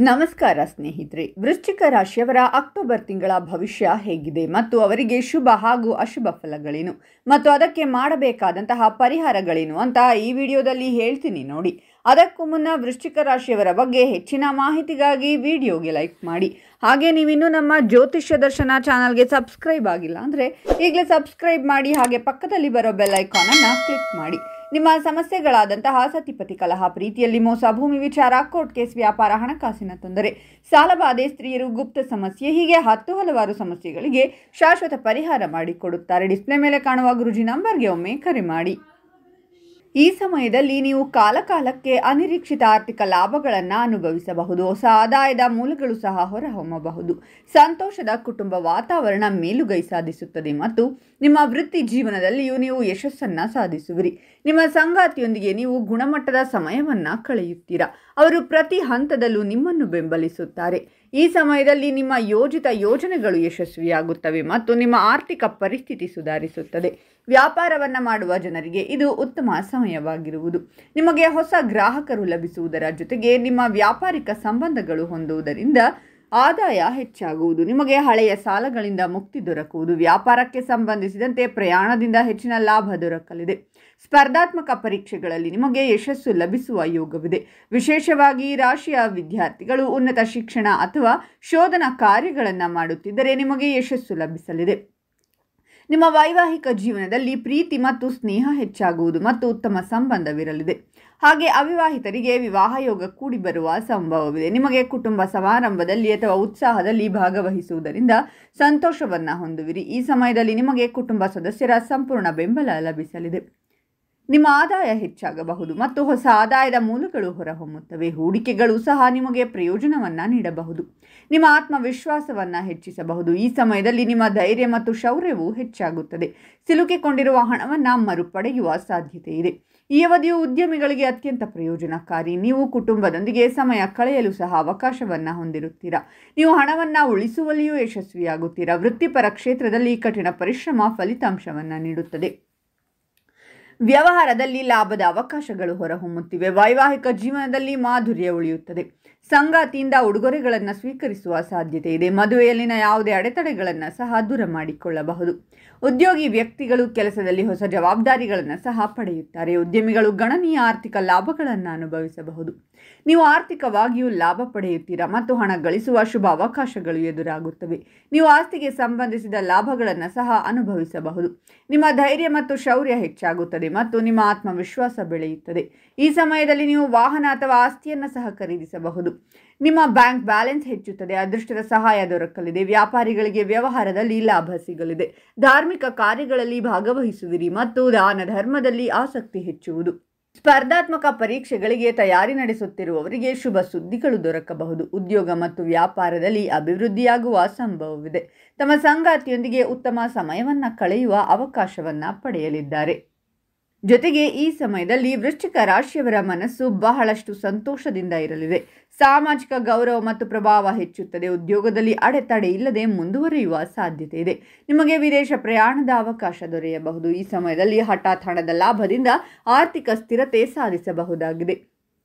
ನಮಸ್ಕಾರ ಸ್ನೇಹಿತರೆ, ವೃಶ್ಚಿಕ ರಾಶಿಯವರ ಅಕ್ಟೋಬರ್ ತಿಂಗಳ ಭವಿಷ್ಯ ಹೇಗಿದೆ ಮತ್ತು ಅವರಿಗೆ ಶುಭ ಹಾಗೂ ಅಶುಭ ಫಲಗಳೇನು ಮತ್ತು ಅದಕ್ಕೆ ಮಾಡಬೇಕಾದಂತಹ ಪರಿಹಾರಗಳೇನು ಅಂತ ಈ ವಿಡಿಯೋದಲ್ಲಿ ಹೇಳ್ತೀನಿ ನೋಡಿ. ಅದಕ್ಕೂ ಮುನ್ನ ವೃಶ್ಚಿಕ ರಾಶಿಯವರ ಬಗ್ಗೆ ಹೆಚ್ಚಿನ ಮಾಹಿತಿಗಾಗಿ ವಿಡಿಯೋಗೆ ಲೈಕ್ ಮಾಡಿ. ಹಾಗೆ ನೀವಿನ್ನೂ ನಮ್ಮ ಜ್ಯೋತಿಷ್ಯ ದರ್ಶನ ಚಾನಲ್ಗೆ ಸಬ್ಸ್ಕ್ರೈಬ್ ಆಗಿಲ್ಲ ಅಂದರೆ ಈಗಲೇ ಸಬ್ಸ್ಕ್ರೈಬ್ ಮಾಡಿ. ಹಾಗೆ ಪಕ್ಕದಲ್ಲಿ ಬರೋ ಬೆಲ್ ಐಕಾನನ್ನು ಕ್ಲಿಕ್ ಮಾಡಿ. ನಿಮ್ಮ ಸಮಸ್ಯೆಗಳಾದಂತಹ ಸತಿಪತಿ ಕಲಹ, ಪ್ರೀತಿಯಲ್ಲಿ ಮೋಸ, ಭೂಮಿ ವಿಚಾರ, ಕೋರ್ಟ್ ಕೇಸ್, ವ್ಯಾಪಾರ, ಹಣಕಾಸಿನ ತೊಂದರೆ, ಸಾಲಬಾಧೆ, ಸ್ತ್ರೀಯರು, ಗುಪ್ತ ಸಮಸ್ಯೆ, ಹೀಗೆ ಹಲವಾರು ಸಮಸ್ಯೆಗಳಿಗೆ ಶಾಶ್ವತ ಪರಿಹಾರ ಮಾಡಿಕೊಡುತ್ತಾರೆ. ಡಿಸ್ಪ್ಲೇ ಮೇಲೆ ಕಾಣುವ ಗುರುಜಿ ನಂಬರ್ಗೆ ಒಮ್ಮೆ ಕರೆ ಮಾಡಿ. ಈ ಸಮಯದಲ್ಲಿ ನೀವು ಕಾಲಕಾಲಕ್ಕೆ ಅನಿರೀಕ್ಷಿತ ಆರ್ಥಿಕ ಲಾಭಗಳನ್ನು ಅನುಭವಿಸಬಹುದು. ಹೊಸ ಆದಾಯದ ಮೂಲಗಳು ಸಹ ಹೊರಹೊಮ್ಮಬಹುದು. ಸಂತೋಷದ ಕುಟುಂಬ ವಾತಾವರಣ ಮೇಲುಗೈ ಸಾಧಿಸುತ್ತದೆ ಮತ್ತು ನಿಮ್ಮ ವೃತ್ತಿ ಜೀವನದಲ್ಲಿಯೂ ನೀವು ಯಶಸ್ಸನ್ನು ಸಾಧಿಸುವಿರಿ. ನಿಮ್ಮ ಸಂಗಾತಿಯೊಂದಿಗೆ ನೀವು ಗುಣಮಟ್ಟದ ಸಮಯವನ್ನು ಕಳೆಯುತ್ತೀರಾ. ಅವರು ಪ್ರತಿ ಹಂತದಲ್ಲೂ ನಿಮ್ಮನ್ನು ಬೆಂಬಲಿಸುತ್ತಾರೆ. ಈ ಸಮಯದಲ್ಲಿ ನಿಮ್ಮ ಯೋಜಿತ ಯೋಜನೆಗಳು ಯಶಸ್ವಿಯಾಗುತ್ತವೆ ಮತ್ತು ನಿಮ್ಮ ಆರ್ಥಿಕ ಪರಿಸ್ಥಿತಿ ಸುಧಾರಿಸುತ್ತದೆ. ವ್ಯಾಪಾರವನ್ನು ಮಾಡುವ ಜನರಿಗೆ ಇದು ಉತ್ತಮ ಸಮಯವಾಗಿರುವುದು. ನಿಮಗೆ ಹೊಸ ಗ್ರಾಹಕರು ಲಭಿಸುವುದರ ಜೊತೆಗೆ ನಿಮ್ಮ ವ್ಯಾಪಾರಿಕ ಸಂಬಂಧಗಳು ಹೊಂದುವುದರಿಂದ ಆದಾಯ ಹೆಚ್ಚಾಗುವುದು. ನಿಮಗೆ ಹಳೆಯ ಸಾಲಗಳಿಂದ ಮುಕ್ತಿ ದೊರಕುವುದು. ವ್ಯಾಪಾರಕ್ಕೆ ಸಂಬಂಧಿಸಿದಂತೆ ಪ್ರಯಾಣದಿಂದ ಹೆಚ್ಚಿನ ಲಾಭ ದೊರಕಲಿದೆ. ಸ್ಪರ್ಧಾತ್ಮಕ ಪರೀಕ್ಷೆಗಳಲ್ಲಿ ನಿಮಗೆ ಯಶಸ್ಸು ಲಭಿಸುವ ಯೋಗವಿದೆ. ವಿಶೇಷವಾಗಿ ರಾಶಿಯ ವಿದ್ಯಾರ್ಥಿಗಳು ಉನ್ನತ ಶಿಕ್ಷಣ ಅಥವಾ ಶೋಧನಾ ಕಾರ್ಯಗಳನ್ನು ಮಾಡುತ್ತಿದ್ದರೆ ನಿಮಗೆ ಯಶಸ್ಸು ಲಭಿಸಲಿದೆ. ನಿಮ್ಮ ವೈವಾಹಿಕ ಜೀವನದಲ್ಲಿ ಪ್ರೀತಿ ಮತ್ತು ಸ್ನೇಹ ಹೆಚ್ಚಾಗುವುದು ಮತ್ತು ಉತ್ತಮ ಸಂಬಂಧವಿರಲಿದೆ. ಹಾಗೆ ಅವಿವಾಹಿತರಿಗೆ ವಿವಾಹ ಯೋಗ ಕೂಡಿ ಬರುವ ಸಂಭವವಿದೆ. ನಿಮಗೆ ಕುಟುಂಬ ಸಮಾರಂಭದಲ್ಲಿ ಅಥವಾ ಉತ್ಸಾಹದಲ್ಲಿ ಭಾಗವಹಿಸುವುದರಿಂದ ಸಂತೋಷವನ್ನು ಹೊಂದುವಿರಿ. ಈ ಸಮಯದಲ್ಲಿ ನಿಮಗೆ ಕುಟುಂಬ ಸದಸ್ಯರ ಸಂಪೂರ್ಣ ಬೆಂಬಲ ಲಭಿಸಲಿದೆ. ನಿಮ್ಮ ಆದಾಯ ಹೆಚ್ಚಾಗಬಹುದು ಮತ್ತು ಹೊಸ ಆದಾಯದ ಮೂಲಗಳು ಹೊರಹೊಮ್ಮುತ್ತವೆ. ಹೂಡಿಕೆಗಳು ಸಹ ನಿಮಗೆ ಪ್ರಯೋಜನವನ್ನು ನೀಡಬಹುದು. ನಿಮ್ಮ ಆತ್ಮವಿಶ್ವಾಸವನ್ನು ಹೆಚ್ಚಿಸಬಹುದು. ಈ ಸಮಯದಲ್ಲಿ ನಿಮ್ಮ ಧೈರ್ಯ ಮತ್ತು ಶೌರ್ಯವು ಹೆಚ್ಚಾಗುತ್ತದೆ. ಸಿಲುಕಿಕೊಂಡಿರುವ ಹಣವನ್ನು ಮರುಪಡೆಯುವ ಸಾಧ್ಯತೆ ಇದೆ. ಈ ಅವಧಿಯು ಉದ್ಯಮಿಗಳಿಗೆ ಅತ್ಯಂತ ಪ್ರಯೋಜನಕಾರಿ. ನೀವು ಕುಟುಂಬದೊಂದಿಗೆ ಸಮಯ ಕಳೆಯಲು ಸಹ ಅವಕಾಶವನ್ನು ಹೊಂದಿರುತ್ತೀರಾ. ನೀವು ಹಣವನ್ನು ಉಳಿಸುವಲ್ಲಿಯೂ ಯಶಸ್ವಿಯಾಗುತ್ತೀರಾ. ವೃತ್ತಿಪರ ಕ್ಷೇತ್ರದಲ್ಲಿ ಕಠಿಣ ಪರಿಶ್ರಮ ಫಲಿತಾಂಶವನ್ನು ನೀಡುತ್ತದೆ. ವ್ಯವಹಾರದಲ್ಲಿ ಲಾಭದ ಅವಕಾಶಗಳು ಹೊರಹೊಮ್ಮುತ್ತಿವೆ. ವೈವಾಹಿಕ ಜೀವನದಲ್ಲಿ ಮಾಧುರ್ಯ ಉಳಿಯುತ್ತದೆ. ಸಂಗಾತಿಯಿಂದ ಉಡುಗೊರೆಗಳನ್ನು ಸ್ವೀಕರಿಸುವ ಸಾಧ್ಯತೆ ಇದೆ. ಮದುವೆಯಲ್ಲಿನ ಯಾವುದೇ ಅಡೆತಡೆಗಳನ್ನು ಸಹ ದೂರ ಮಾಡಿಕೊಳ್ಳಬಹುದು. ಉದ್ಯೋಗಿ ವ್ಯಕ್ತಿಗಳು ಕೆಲಸದಲ್ಲಿ ಹೊಸ ಜವಾಬ್ದಾರಿಗಳನ್ನು ಸಹ ಪಡೆಯುತ್ತಾರೆ. ಉದ್ಯಮಿಗಳು ಗಣನೀಯ ಆರ್ಥಿಕ ಲಾಭಗಳನ್ನು ಅನುಭವಿಸಬಹುದು. ನೀವು ಆರ್ಥಿಕವಾಗಿಯೂ ಲಾಭ ಪಡೆಯುತ್ತೀರಾ ಮತ್ತು ಹಣ ಗಳಿಸುವ ಶುಭ ಅವಕಾಶಗಳು ಎದುರಾಗುತ್ತವೆ. ನೀವು ಆಸ್ತಿಗೆ ಸಂಬಂಧಿಸಿದ ಲಾಭಗಳನ್ನು ಸಹ ಅನುಭವಿಸಬಹುದು. ನಿಮ್ಮ ಧೈರ್ಯ ಮತ್ತು ಶೌರ್ಯ ಹೆಚ್ಚಾಗುತ್ತದೆ ಮತ್ತು ನಿಮ್ಮ ಆತ್ಮವಿಶ್ವಾಸ ಬೆಳೆಯುತ್ತದೆ. ಈ ಸಮಯದಲ್ಲಿ ನೀವು ವಾಹನ ಅಥವಾ ಆಸ್ತಿಯನ್ನು ಸಹ ಖರೀದಿಸಬಹುದು. ನಿಮ್ಮ ಬ್ಯಾಂಕ್ ಬ್ಯಾಲೆನ್ಸ್ ಹೆಚ್ಚುತ್ತದೆ. ಅದೃಷ್ಟದ ಸಹಾಯ ದೊರಕಲಿದೆ. ವ್ಯಾಪಾರಿಗಳಿಗೆ ವ್ಯವಹಾರದಲ್ಲಿ ಲಾಭ ಸಿಗಲಿದೆ. ಧಾರ್ಮಿಕ ಕಾರ್ಯಗಳಲ್ಲಿ ಭಾಗವಹಿಸುವಿರಿ ಮತ್ತು ದಾನ ಧರ್ಮದಲ್ಲಿ ಆಸಕ್ತಿ ಹೆಚ್ಚುವುದು. ಸ್ಪರ್ಧಾತ್ಮಕ ಪರೀಕ್ಷೆಗಳಿಗೆ ತಯಾರಿ ನಡೆಸುತ್ತಿರುವವರಿಗೆ ಶುಭ ಸುದ್ದಿಗಳು ದೊರಕಬಹುದು. ಉದ್ಯೋಗ ಮತ್ತು ವ್ಯಾಪಾರದಲ್ಲಿ ಅಭಿವೃದ್ಧಿಯಾಗುವ ಸಂಭವವಿದೆ. ತಮ್ಮ ಸಂಗಾತಿಯೊಂದಿಗೆ ಉತ್ತಮ ಸಮಯವನ್ನು ಕಳೆಯುವ ಅವಕಾಶವನ್ನು ಪಡೆಯಲಿದ್ದಾರೆ. ಜೊತೆಗೆ ಈ ಸಮಯದಲ್ಲಿ ವೃಶ್ಚಿಕ ರಾಶಿಯವರ ಮನಸ್ಸು ಬಹಳಷ್ಟು ಸಂತೋಷದಿಂದ ಇರಲಿದೆ. ಸಾಮಾಜಿಕ ಗೌರವ ಮತ್ತು ಪ್ರಭಾವ ಹೆಚ್ಚುತ್ತದೆ. ಉದ್ಯೋಗದಲ್ಲಿ ಅಡೆತಡೆ ಇಲ್ಲದೆ ಮುಂದುವರಿಯುವ ಸಾಧ್ಯತೆ ಇದೆ. ನಿಮಗೆ ವಿದೇಶ ಪ್ರಯಾಣದ ಅವಕಾಶ ದೊರೆಯಬಹುದು. ಈ ಸಮಯದಲ್ಲಿ ಹಠಾತ್ ಹಣದ ಲಾಭದಿಂದ ಆರ್ಥಿಕ ಸ್ಥಿರತೆ ಸಾಧಿಸಬಹುದಾಗಿದೆ.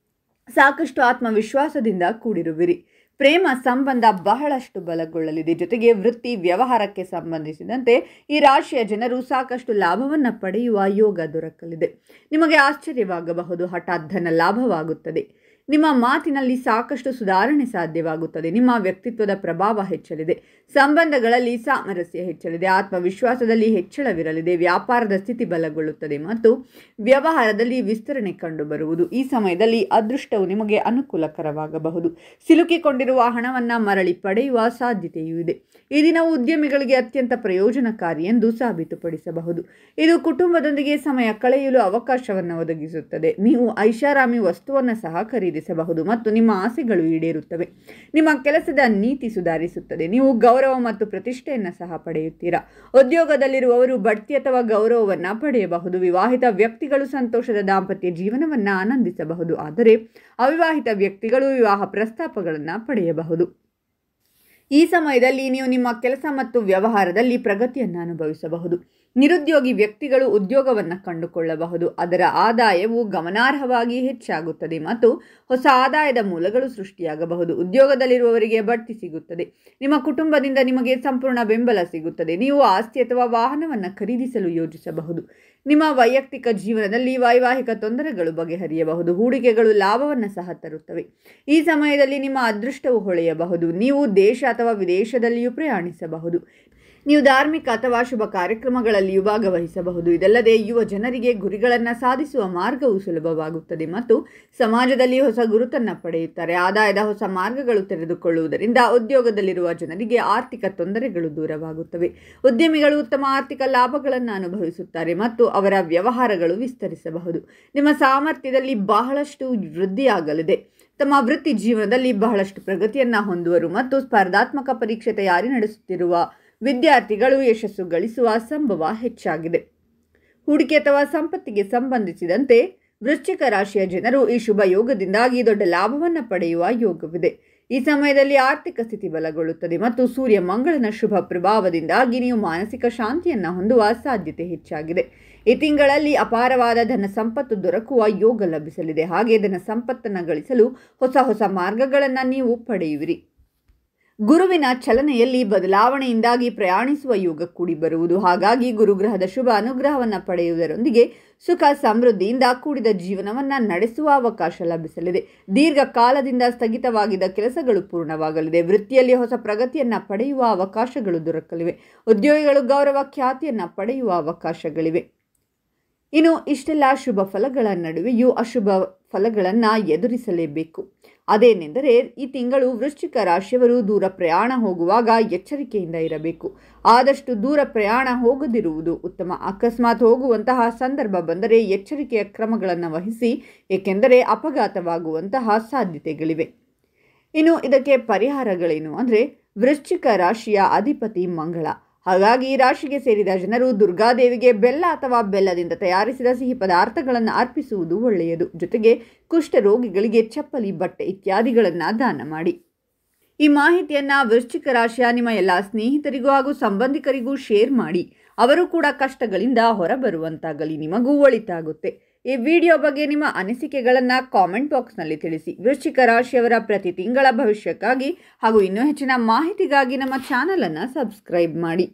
ಸಾಕಷ್ಟು ಆತ್ಮವಿಶ್ವಾಸದಿಂದ ಕೂಡಿರುವಿರಿ. ಪ್ರೇಮ ಸಂಬಂಧ ಬಹಳಷ್ಟು ಬಲಗೊಳ್ಳಲಿದೆ. ಜೊತೆಗೆ ವೃತ್ತಿ ವ್ಯವಹಾರಕ್ಕೆ ಸಂಬಂಧಿಸಿದಂತೆ ಈ ರಾಶಿಯ ಜನರು ಸಾಕಷ್ಟು ಲಾಭವನ್ನು ಪಡೆಯುವ ಯೋಗ ದೊರಕಲಿದೆ. ನಿಮಗೆ ಆಶ್ಚರ್ಯವಾಗಬಹುದು. ಹಠಾತ್ ಧನ ಲಾಭವಾಗುತ್ತದೆ. ನಿಮ್ಮ ಮಾತಿನಲ್ಲಿ ಸಾಕಷ್ಟು ಸುಧಾರಣೆ ಸಾಧ್ಯವಾಗುತ್ತದೆ. ನಿಮ್ಮ ವ್ಯಕ್ತಿತ್ವದ ಪ್ರಭಾವ ಹೆಚ್ಚಲಿದೆ. ಸಂಬಂಧಗಳಲ್ಲಿ ಸಾಮರಸ್ಯ ಹೆಚ್ಚಲಿದೆ. ಆತ್ಮವಿಶ್ವಾಸದಲ್ಲಿ ಹೆಚ್ಚಳವಿರಲಿದೆ. ವ್ಯಾಪಾರದ ಸ್ಥಿತಿ ಬಲಗೊಳ್ಳುತ್ತದೆ ಮತ್ತು ವ್ಯವಹಾರದಲ್ಲಿ ವಿಸ್ತರಣೆ ಕಂಡುಬರುವುದು. ಈ ಸಮಯದಲ್ಲಿ ಅದೃಷ್ಟವು ನಿಮಗೆ ಅನುಕೂಲಕರವಾಗಬಹುದು. ಸಿಲುಕಿಕೊಂಡಿರುವ ಹಣವನ್ನು ಮರಳಿ ಪಡೆಯುವ ಸಾಧ್ಯತೆಯೂ ಇದೆ. ಈ ದಿನವು ಉದ್ಯಮಿಗಳಿಗೆ ಅತ್ಯಂತ ಪ್ರಯೋಜನಕಾರಿ ಎಂದು ಸಾಬೀತುಪಡಿಸಬಹುದು. ಇದು ಕುಟುಂಬದೊಂದಿಗೆ ಸಮಯ ಕಳೆಯಲು ಅವಕಾಶವನ್ನು ಒದಗಿಸುತ್ತದೆ. ನೀವು ಐಷಾರಾಮಿ ವಸ್ತುವನ್ನು ಸಹ ಖರೀದಿಸಬಹುದು ಮತ್ತು ನಿಮ್ಮ ಆಸೆಗಳು ಈಡೇರುತ್ತವೆ. ನಿಮ್ಮ ಕೆಲಸದ ನೀತಿ ಸುಧಾರಿಸುತ್ತದೆ. ನೀವು ಗೌರವ ಮತ್ತು ಪ್ರತಿಷ್ಠೆಯನ್ನು ಸಹ ಪಡೆಯುತ್ತೀರಾ. ಉದ್ಯೋಗದಲ್ಲಿರುವವರು ಬಡ್ತಿ ಅಥವಾ ಗೌರವವನ್ನು ಪಡೆಯಬಹುದು. ವಿವಾಹಿತ ವ್ಯಕ್ತಿಗಳು ಸಂತೋಷದ ದಾಂಪತ್ಯ ಜೀವನವನ್ನು ಆನಂದಿಸಬಹುದು. ಆದರೆ ಅವಿವಾಹಿತ ವ್ಯಕ್ತಿಗಳು ವಿವಾಹ ಪ್ರಸ್ತಾಪಗಳನ್ನು ಪಡೆಯಬಹುದು. ಈ ಸಮಯದಲ್ಲಿ ನೀವು ನಿಮ್ಮ ಕೆಲಸ ಮತ್ತು ವ್ಯವಹಾರದಲ್ಲಿ ಪ್ರಗತಿಯನ್ನು ಅನುಭವಿಸಬಹುದು. ನಿರುದ್ಯೋಗಿ ವ್ಯಕ್ತಿಗಳು ಉದ್ಯೋಗವನ್ನು ಕಂಡುಕೊಳ್ಳಬಹುದು. ಅದರ ಆದಾಯವು ಗಮನಾರ್ಹವಾಗಿ ಹೆಚ್ಚಾಗುತ್ತದೆ ಮತ್ತು ಹೊಸ ಆದಾಯದ ಮೂಲಗಳು ಸೃಷ್ಟಿಯಾಗಬಹುದು. ಉದ್ಯೋಗದಲ್ಲಿರುವವರಿಗೆ ಬಡ್ತಿ ಸಿಗುತ್ತದೆ. ನಿಮ್ಮ ಕುಟುಂಬದಿಂದ ನಿಮಗೆ ಸಂಪೂರ್ಣ ಬೆಂಬಲ ಸಿಗುತ್ತದೆ. ನೀವು ಆಸ್ತಿ ಅಥವಾ ವಾಹನವನ್ನು ಖರೀದಿಸಲು ಯೋಜಿಸಬಹುದು. ನಿಮ್ಮ ವೈಯಕ್ತಿಕ ಜೀವನದಲ್ಲಿ ವೈವಾಹಿಕ ತೊಂದರೆಗಳು ಬಗೆಹರಿಯಬಹುದು. ಹೂಡಿಕೆಗಳು ಲಾಭವನ್ನು ಸಹ ತರುತ್ತವೆ. ಈ ಸಮಯದಲ್ಲಿ ನಿಮ್ಮ ಅದೃಷ್ಟವು ಹೊಳೆಯಬಹುದು. ನೀವು ದೇಶ ಅಥವಾ ವಿದೇಶದಲ್ಲಿಯೂ ಪ್ರಯಾಣಿಸಬಹುದು. ನೀವು ಧಾರ್ಮಿಕ ಅಥವಾ ಶುಭ ಕಾರ್ಯಕ್ರಮಗಳಲ್ಲಿಯೂ ಭಾಗವಹಿಸಬಹುದು. ಇದಲ್ಲದೆ ಯುವ ಜನರಿಗೆ ಗುರಿಗಳನ್ನು ಸಾಧಿಸುವ ಮಾರ್ಗವು ಸುಲಭವಾಗುತ್ತದೆ ಮತ್ತು ಸಮಾಜದಲ್ಲಿ ಹೊಸ ಗುರುತನ್ನು ಪಡೆಯುತ್ತಾರೆ. ಆದಾಯದ ಹೊಸ ಮಾರ್ಗಗಳು ತೆರೆದುಕೊಳ್ಳುವುದರಿಂದ ಉದ್ಯೋಗದಲ್ಲಿರುವ ಜನರಿಗೆ ಆರ್ಥಿಕ ತೊಂದರೆಗಳು ದೂರವಾಗುತ್ತವೆ. ಉದ್ಯಮಿಗಳು ಉತ್ತಮ ಆರ್ಥಿಕ ಲಾಭಗಳನ್ನು ಅನುಭವಿಸುತ್ತಾರೆ ಮತ್ತು ಅವರ ವ್ಯವಹಾರಗಳು ವಿಸ್ತರಿಸಬಹುದು. ನಿಮ್ಮ ಸಾಮರ್ಥ್ಯದಲ್ಲಿ ಬಹಳಷ್ಟು ವೃದ್ಧಿಯಾಗಲಿದೆ. ತಮ್ಮ ವೃತ್ತಿ ಜೀವನದಲ್ಲಿ ಬಹಳಷ್ಟು ಪ್ರಗತಿಯನ್ನು ಹೊಂದುವರು ಮತ್ತು ಸ್ಪರ್ಧಾತ್ಮಕ ಪರೀಕ್ಷೆ ತಯಾರಿ ನಡೆಸುತ್ತಿರುವ ವಿದ್ಯಾರ್ಥಿಗಳು ಯಶಸ್ಸು ಗಳಿಸುವ ಸಂಭವ ಹೆಚ್ಚಾಗಿದೆ. ಹೂಡಿಕೆ ಅಥವಾ ಸಂಪತ್ತಿಗೆ ಸಂಬಂಧಿಸಿದಂತೆ ವೃಶ್ಚಿಕ ರಾಶಿಯ ಜನರು ಈ ಶುಭ ಯೋಗದಿಂದಾಗಿ ದೊಡ್ಡ ಲಾಭವನ್ನು ಪಡೆಯುವ ಯೋಗವಿದೆ. ಈ ಸಮಯದಲ್ಲಿ ಆರ್ಥಿಕ ಸ್ಥಿತಿ ಬಲಗೊಳ್ಳುತ್ತದೆ ಮತ್ತು ಸೂರ್ಯ ಮಂಗಳನ ಶುಭ ಪ್ರಭಾವದಿಂದಾಗಿ ನೀವು ಮಾನಸಿಕ ಶಾಂತಿಯನ್ನು ಹೊಂದುವ ಸಾಧ್ಯತೆ ಹೆಚ್ಚಾಗಿದೆ. ಈ ತಿಂಗಳಲ್ಲಿ ಅಪಾರವಾದ ಧನ ಸಂಪತ್ತು ದೊರಕುವ ಯೋಗ ಲಭಿಸಲಿದೆ. ಹಾಗೆ ಧನ ಸಂಪತ್ತನ್ನು ಗಳಿಸಲು ಹೊಸ ಮಾರ್ಗಗಳನ್ನು ನೀವು ಪಡೆಯುವಿರಿ. ಗುರುವಿನ ಚಲನೆಯಲ್ಲಿ ಬದಲಾವಣೆಯಿಂದಾಗಿ ಪ್ರಯಾಣಿಸುವ ಯೋಗ ಕೂಡಿ ಬರುವುದು. ಹಾಗಾಗಿ ಗುರುಗ್ರಹದ ಶುಭ ಅನುಗ್ರಹವನ್ನು ಪಡೆಯುವುದರೊಂದಿಗೆ ಸುಖ ಸಮೃದ್ಧಿಯಿಂದ ಕೂಡಿದ ಜೀವನವನ್ನು ನಡೆಸುವ ಅವಕಾಶ ಲಭಿಸಲಿದೆ. ದೀರ್ಘಕಾಲದಿಂದ ಸ್ಥಗಿತವಾಗಿದ್ದ ಕೆಲಸಗಳು ಪೂರ್ಣವಾಗಲಿದೆ. ವೃತ್ತಿಯಲ್ಲಿ ಹೊಸ ಪ್ರಗತಿಯನ್ನು ಪಡೆಯುವ ಅವಕಾಶಗಳು ದೊರಕಲಿವೆ. ಉದ್ಯೋಗಿಗಳು ಗೌರವ ಖ್ಯಾತಿಯನ್ನು ಪಡೆಯುವ ಅವಕಾಶಗಳಿವೆ. ಇನ್ನು ಇಷ್ಟೆಲ್ಲ ಶುಭ ಫಲಗಳ ನಡುವೆಯೂ ಅಶುಭ ಫಲಗಳನ್ನು ಎದುರಿಸಲೇಬೇಕು. ಅದೇನೆಂದರೆ ಈ ತಿಂಗಳು ವೃಶ್ಚಿಕ ರಾಶಿಯವರು ದೂರ ಪ್ರಯಾಣ ಹೋಗುವಾಗ ಎಚ್ಚರಿಕೆಯಿಂದ ಇರಬೇಕು. ಆದಷ್ಟು ದೂರ ಪ್ರಯಾಣ ಹೋಗದಿರುವುದು ಉತ್ತಮ. ಅಕಸ್ಮಾತ್ ಹೋಗುವಂತಹ ಸಂದರ್ಭ ಬಂದರೆ ಎಚ್ಚರಿಕೆಯ ಕ್ರಮಗಳನ್ನು ವಹಿಸಿ, ಏಕೆಂದರೆ ಅಪಘಾತವಾಗುವಂತಹ ಸಾಧ್ಯತೆಗಳಿವೆ. ಇನ್ನು ಇದಕ್ಕೆ ಪರಿಹಾರಗಳೇನು ಅಂದರೆ, ವೃಶ್ಚಿಕ ರಾಶಿಯ ಅಧಿಪತಿ ಮಂಗಳ. ಹಾಗಾಗಿ ಈ ರಾಶಿಗೆ ಸೇರಿದ ಜನರು ದುರ್ಗಾದೇವಿಗೆ ಬೆಲ್ಲ ಅಥವಾ ಬೆಲ್ಲದಿಂದ ತಯಾರಿಸಿದ ಸಿಹಿ ಪದಾರ್ಥಗಳನ್ನು ಅರ್ಪಿಸುವುದು ಒಳ್ಳೆಯದು. ಜೊತೆಗೆ ಕುಷ್ಠ ರೋಗಿಗಳಿಗೆ ಚಪ್ಪಲಿ, ಬಟ್ಟೆ ಇತ್ಯಾದಿಗಳನ್ನು ದಾನ ಮಾಡಿ. ಈ ಮಾಹಿತಿಯನ್ನು ವೃಶ್ಚಿಕ ರಾಶಿಯ ನಿಮ್ಮ ಎಲ್ಲ ಸ್ನೇಹಿತರಿಗೂ ಹಾಗೂ ಸಂಬಂಧಿಕರಿಗೂ ಶೇರ್ ಮಾಡಿ. ಅವರು ಕೂಡ ಕಷ್ಟಗಳಿಂದ ಹೊರಬರುವಂತಾಗಲಿ. ನಿಮಗೂ ಒಳಿತಾಗುತ್ತೆ. ಈ ವಿಡಿಯೋ ಬಗ್ಗೆ ನಿಮ್ಮ ಅನಿಸಿಕೆಗಳನ್ನು ಕಾಮೆಂಟ್ ಬಾಕ್ಸ್ನಲ್ಲಿ ತಿಳಿಸಿ. ವೃಶ್ಚಿಕ ರಾಶಿಯವರ ಪ್ರತಿ ತಿಂಗಳ ಭವಿಷ್ಯಕ್ಕಾಗಿ ಹಾಗೂ ಇನ್ನೂ ಹೆಚ್ಚಿನ ಮಾಹಿತಿಗಾಗಿ ನಮ್ಮ ಚಾನಲನ್ನು ಸಬ್ಸ್ಕ್ರೈಬ್ ಮಾಡಿ.